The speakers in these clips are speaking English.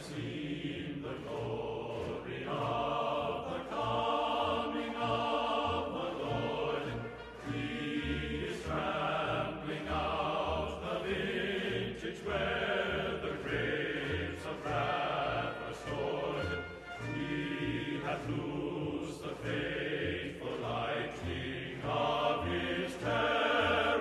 seen the glory of the coming of the Lord. He is trampling out the vintage where the grapes of wrath are stored. He hath loosed the faithful lightning of his terror.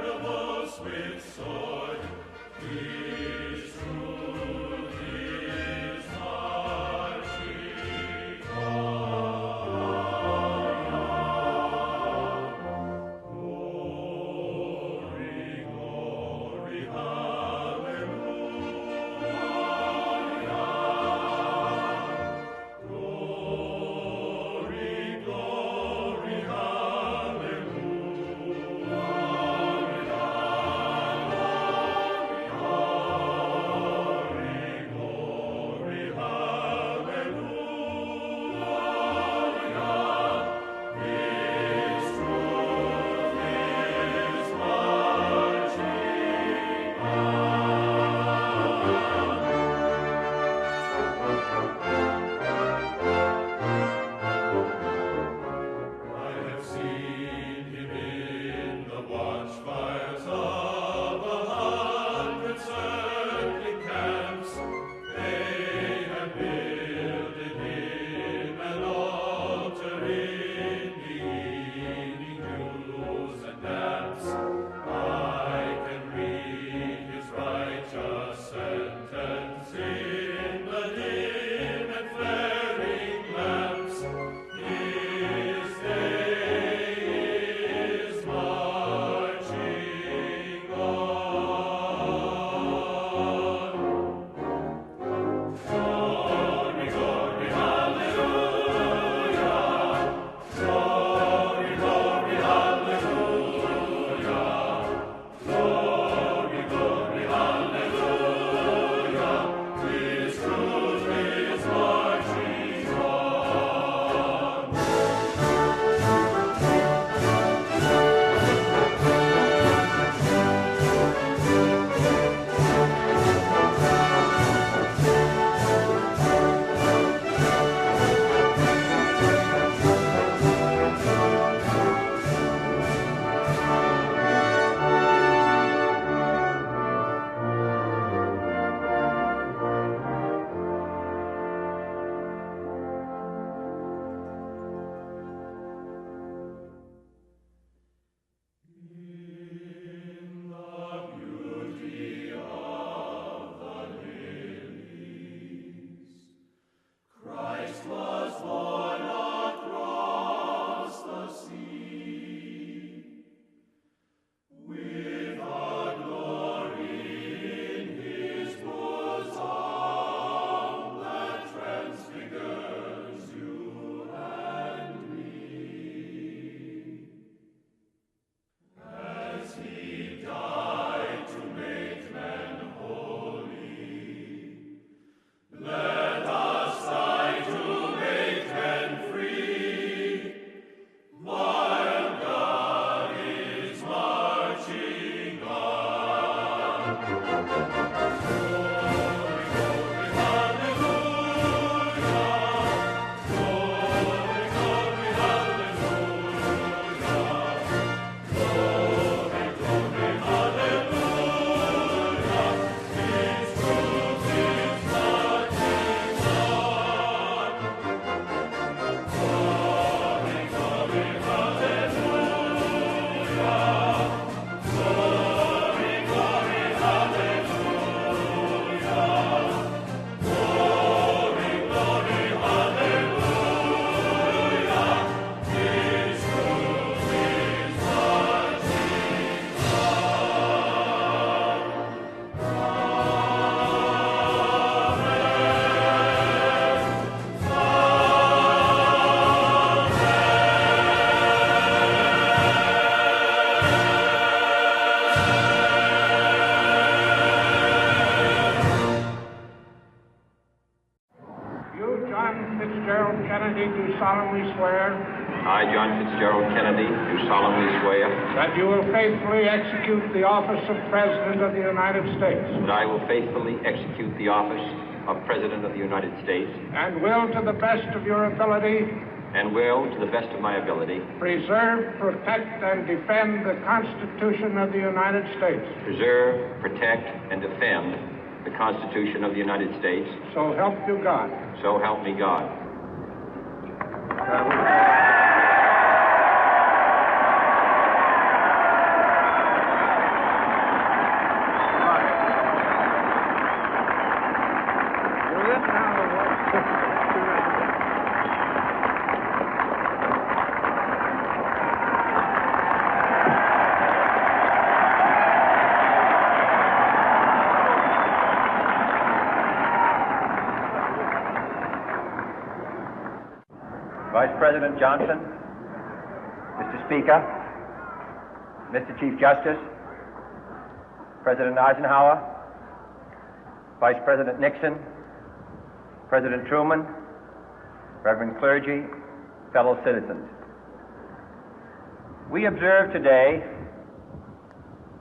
I, John Fitzgerald Kennedy, do solemnly swear that you will faithfully execute the office of President of the United States. that I will faithfully execute the office of President of the United States And will, to the best of your ability, and will, to the best of my ability, preserve, protect, and defend the Constitution of the United States. preserve, protect, and defend the Constitution of the United States. So help you God. So help me God. Vice President Johnson, Mr. Speaker, Mr. Chief Justice, President Eisenhower, Vice President Nixon, President Truman, Reverend clergy, fellow citizens. We observe today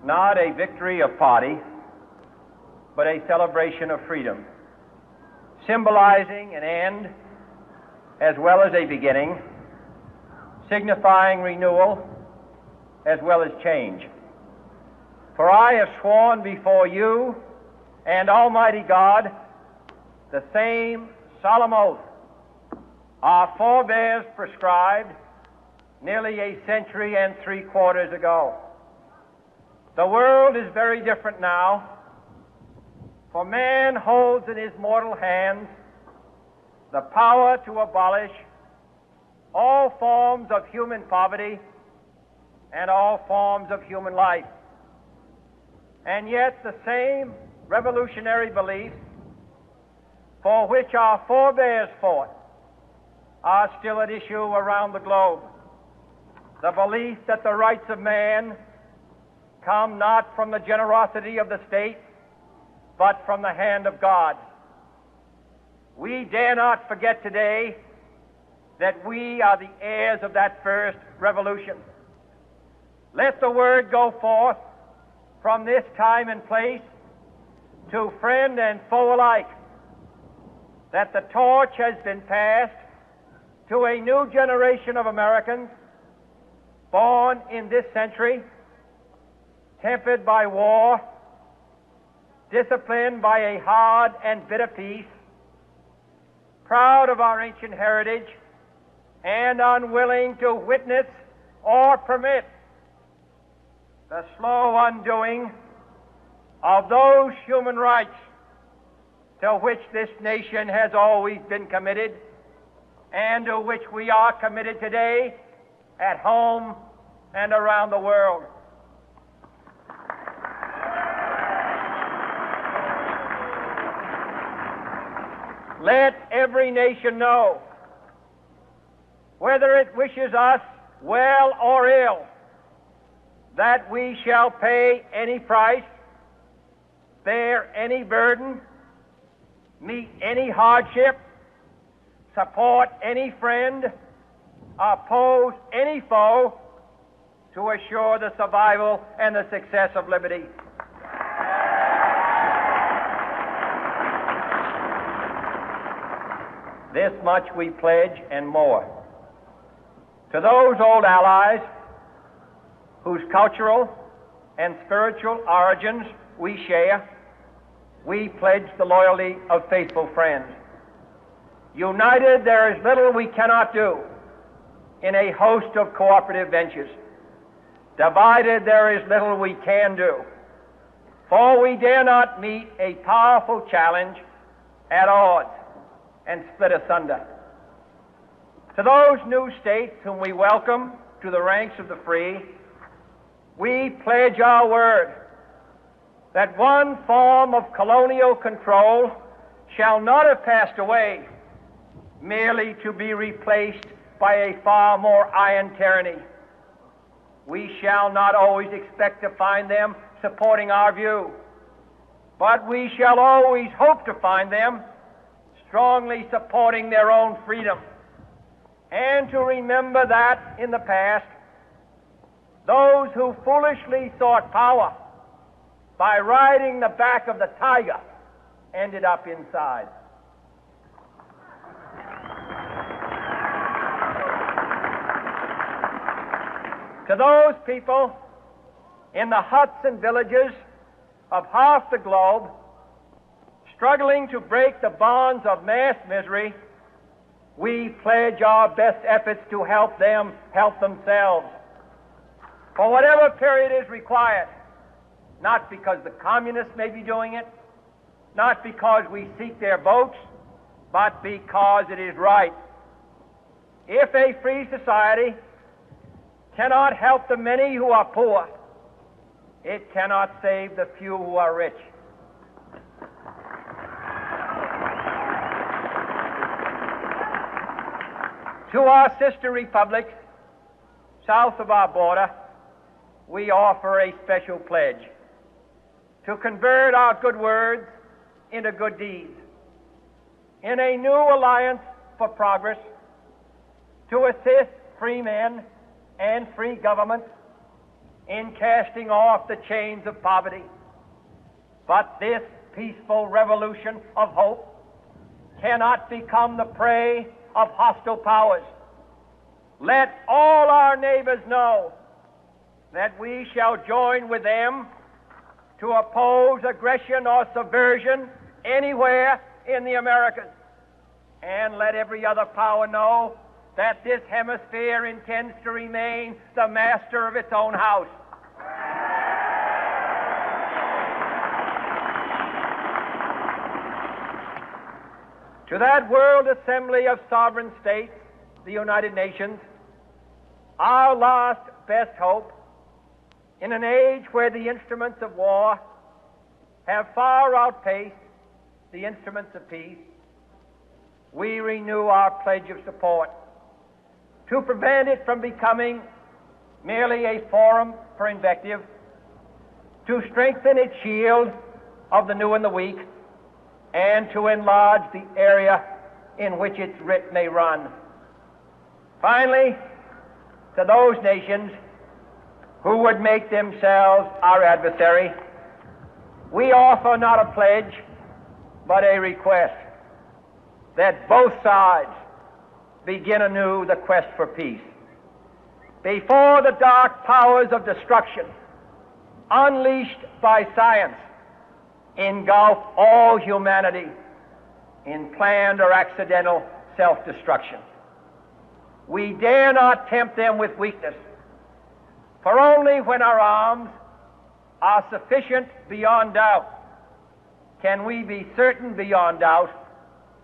not a victory of party, but a celebration of freedom, symbolizing an end as well as a beginning, signifying renewal as well as change. For I have sworn before you and Almighty God the same solemn oath our forebears prescribed nearly a century and 3/4 ago. The world is very different now, for man holds in his mortal hands the power to abolish all forms of human poverty and all forms of human life. And yet the same revolutionary beliefs for which our forebears fought are still at issue around the globe. The belief that the rights of man come not from the generosity of the state, but from the hand of God. We dare not forget today that we are the heirs of that first revolution. Let the word go forth from this time and place to friend and foe alike that the torch has been passed to a new generation of Americans born in this century, tempered by war, disciplined by a hard and bitter peace, proud of our ancient heritage, and unwilling to witness or permit the slow undoing of those human rights to which this nation has always been committed and to which we are committed today at home and around the world. Let every nation know, whether it wishes us well or ill, that we shall pay any price, bear any burden, meet any hardship, support any friend, oppose any foe to assure the survival and the success of liberty. This much we pledge and more. To those old allies whose cultural and spiritual origins we share, we pledge the loyalty of faithful friends. United, there is little we cannot do in a host of cooperative ventures. Divided, there is little we can do, for we dare not meet a powerful challenge at odds and split asunder. To those new states whom we welcome to the ranks of the free, we pledge our word that one form of colonial control shall not have passed away merely to be replaced by a far more iron tyranny. We shall not always expect to find them supporting our view, but we shall always hope to find them strongly supporting their own freedom. and to remember that in the past, those who foolishly sought power by riding the back of the tiger ended up inside. To those people in the huts and villages of half the globe struggling to break the bonds of mass misery, we pledge our best efforts to help them help themselves for whatever period is required, not because the communists may be doing it, not because we seek their votes, but because it is right. If a free society cannot help the many who are poor, it cannot save the few who are rich. To our sister republics south of our border, we offer a special pledge to convert our good words into good deeds, in a new alliance for progress, to assist free men and free governments in casting off the chains of poverty. But this peaceful revolution of hope cannot become the prey of hostile powers. Let all our neighbors know that we shall join with them to oppose aggression or subversion anywhere in the Americas. And let every other power know that this hemisphere intends to remain the master of its own house. To that World Assembly of Sovereign States, the United Nations, our last best hope, in an age where the instruments of war have far outpaced the instruments of peace, we renew our pledge of support to prevent it from becoming merely a forum for invective, to strengthen its shield of the new and the weak, and to enlarge the area in which its writ may run. Finally, to those nations who would make themselves our adversary, we offer not a pledge, but a request that both sides begin anew the quest for peace. Before the dark powers of destruction, unleashed by science, engulf all humanity in planned or accidental self-destruction, we dare not tempt them with weakness, for only when our arms are sufficient beyond doubt can we be certain beyond doubt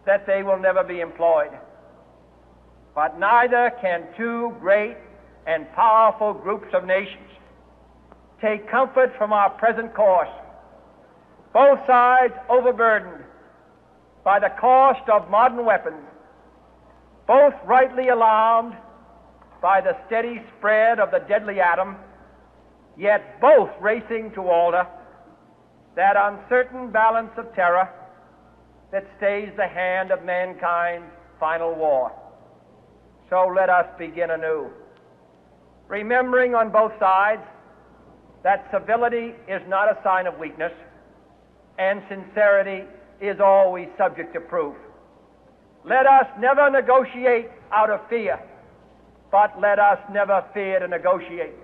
that they will never be employed. But neither can two great and powerful groups of nations take comfort from our present course, both sides overburdened by the cost of modern weapons, both rightly alarmed by the steady spread of the deadly atom, yet both racing to alter that uncertain balance of terror that stays the hand of mankind's final war. So let us begin anew, remembering on both sides that civility is not a sign of weakness, and sincerity is always subject to proof. Let us never negotiate out of fear, but let us never fear to negotiate.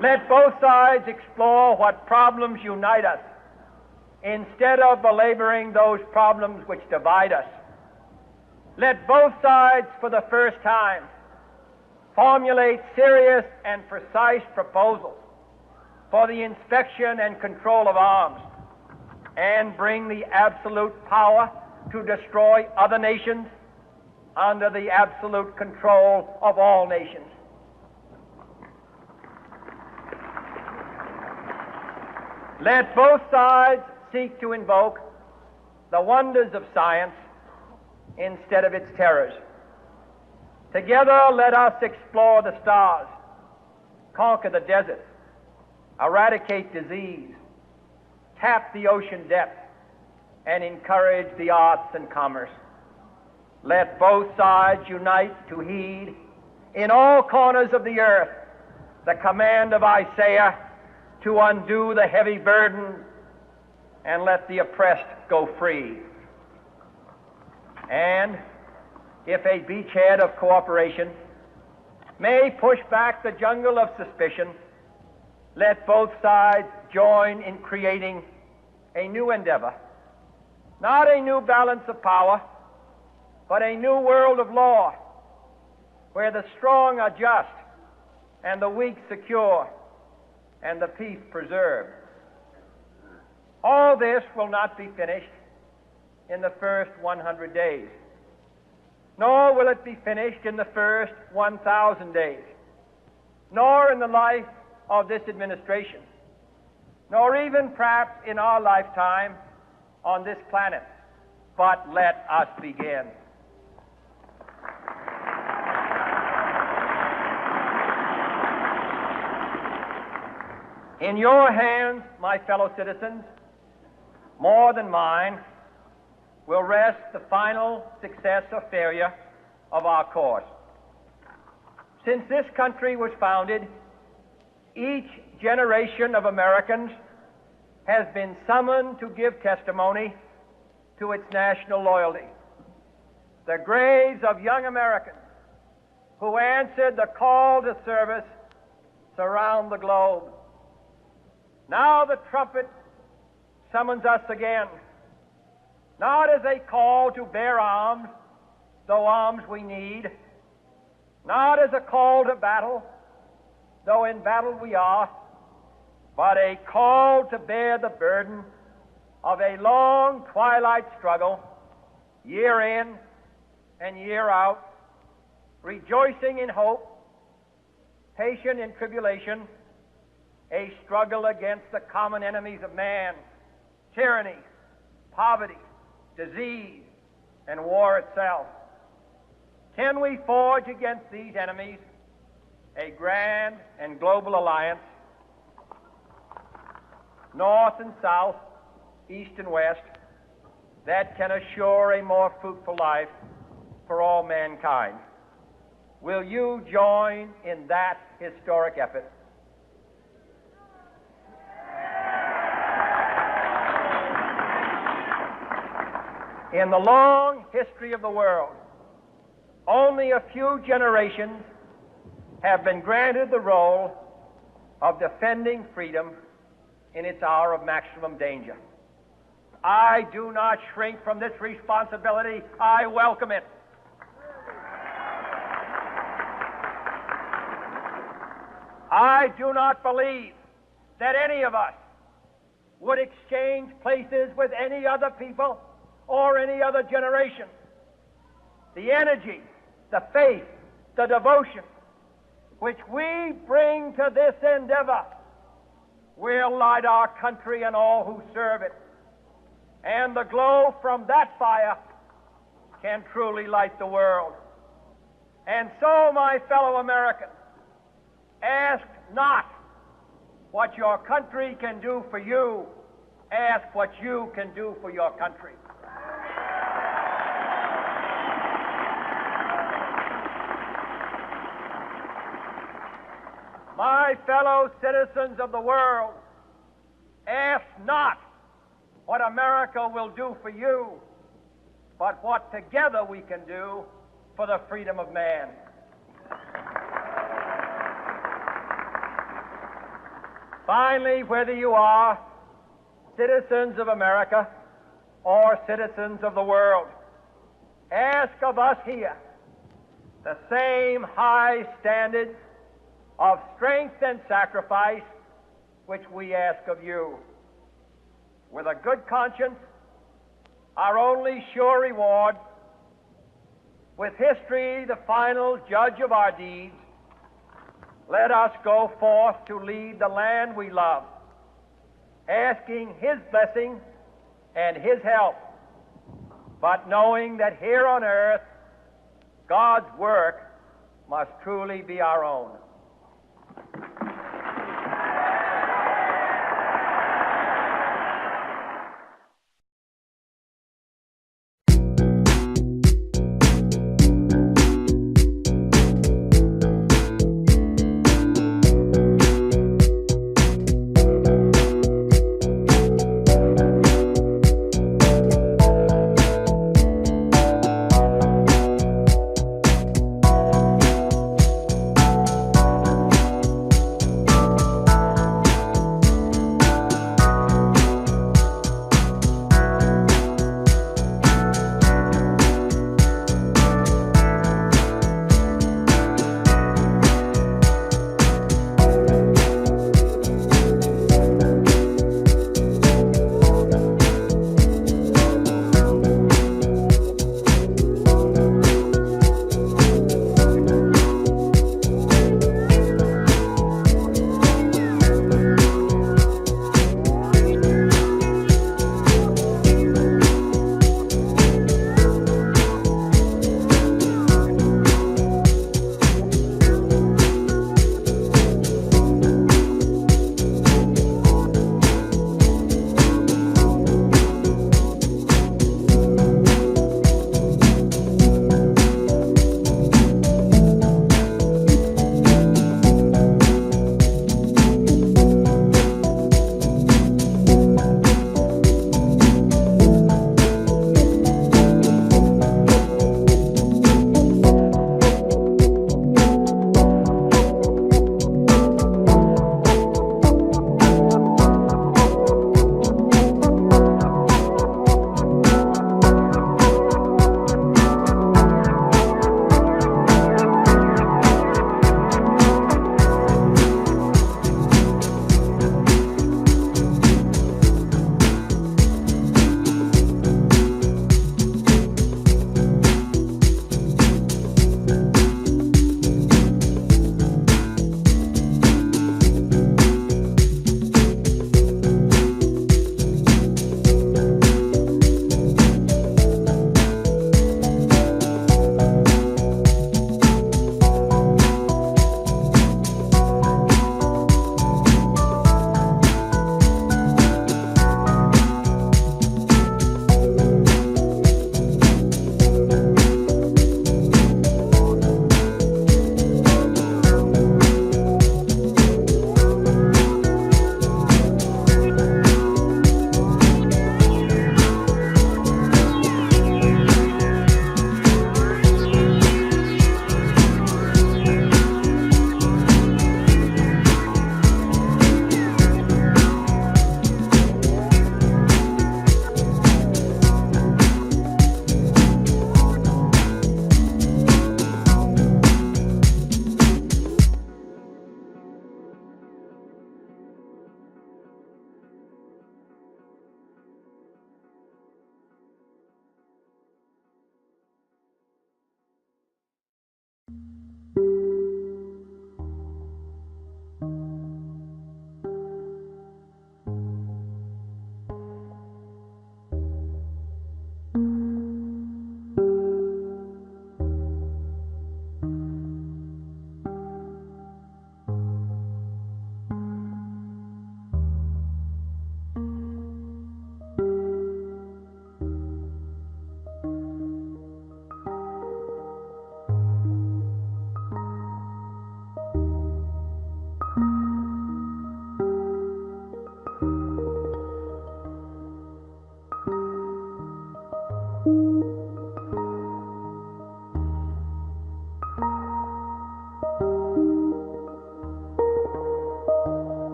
Let both sides explore what problems unite us, instead of belaboring those problems which divide us. Let both sides, for the first time, formulate serious and precise proposals for the inspection and control of arms, and bring the absolute power to destroy other nations under the absolute control of all nations. Let both sides seek to invoke the wonders of science instead of its terrors. Together, let us explore the stars, conquer the deserts, eradicate disease, tap the ocean depth, and encourage the arts and commerce. Let both sides unite to heed in all corners of the earth the command of Isaiah to undo the heavy burden and let the oppressed go free. And if a beachhead of cooperation may push back the jungle of suspicion, let both sides join in creating a new endeavor, not a new balance of power, but a new world of law, where the strong are just and the weak secure and the peace preserved. All this will not be finished in the first 100 days, nor will it be finished in the first 1,000 days, nor in the life of this administration, nor even perhaps in our lifetime on this planet. But let us begin. In your hands, my fellow citizens, more than mine, will rest the final success or failure of our course. Since this country was founded, each generation of Americans has been summoned to give testimony to its national loyalty. The graves of young Americans who answered the call to service surround the globe. Now the trumpet summons us again, not as a call to bear arms, though arms we need, not as a call to battle, though in battle we are, but a call to bear the burden of a long twilight struggle, year in and year out, rejoicing in hope, patient in tribulation, a struggle against the common enemies of man, tyranny, poverty, disease, and war itself. Can we forge against these enemies a grand and global alliance, north and south, east and west, that can assure a more fruitful life for all mankind? Will you join in that historic effort? In the long history of the world, only a few generations have been granted the role of defending freedom in its hour of maximum danger. I do not shrink from this responsibility. I welcome it. I do not believe that any of us would exchange places with any other people or any other generation. The energy, the faith, the devotion which we bring to this endeavor will light our country and all who serve it. And the glow from that fire can truly light the world. And so, my fellow Americans, ask not what your country can do for you. Ask what you can do for your country. My fellow citizens of the world, ask not what America will do for you, but what together we can do for the freedom of man. Finally, whether you are citizens of America or citizens of the world, ask of us here the same high standards of strength and sacrifice which we ask of you. With a good conscience, our only sure reward, with history the final judge of our deeds, let us go forth to lead the land we love, asking His blessing and His help, but knowing that here on earth, God's work must truly be our own. you.